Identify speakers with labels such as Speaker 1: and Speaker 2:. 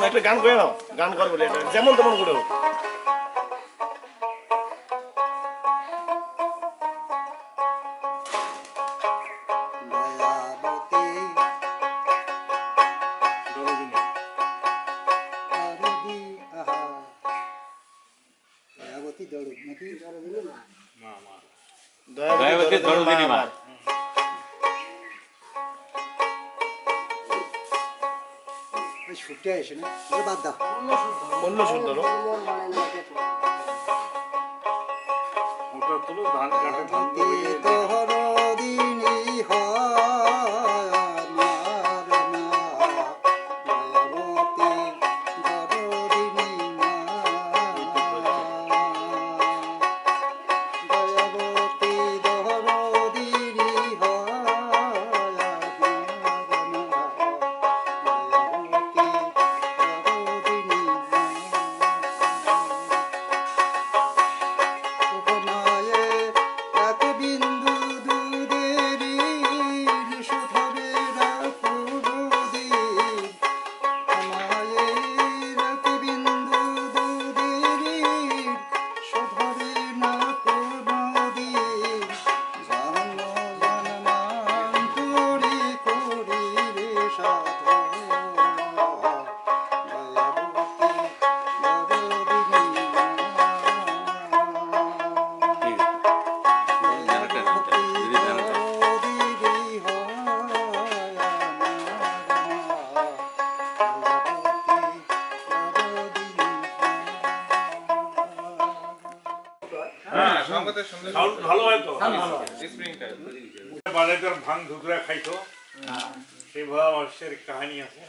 Speaker 1: একটা গান করে নাও, গান কর বলে যেমন তেমন করে হোক।
Speaker 2: দয়াবতী দরদিনী মা।
Speaker 3: ছুটে আসে না বাদ দাও
Speaker 1: অন্য সুন্দর
Speaker 2: ওটা তুলো ধান কাটা ধান ভালো হয় তো বাজার ভাঙ ধুকরা খাইতো সেই ভরা অবশ্যের কাহিনী আছে।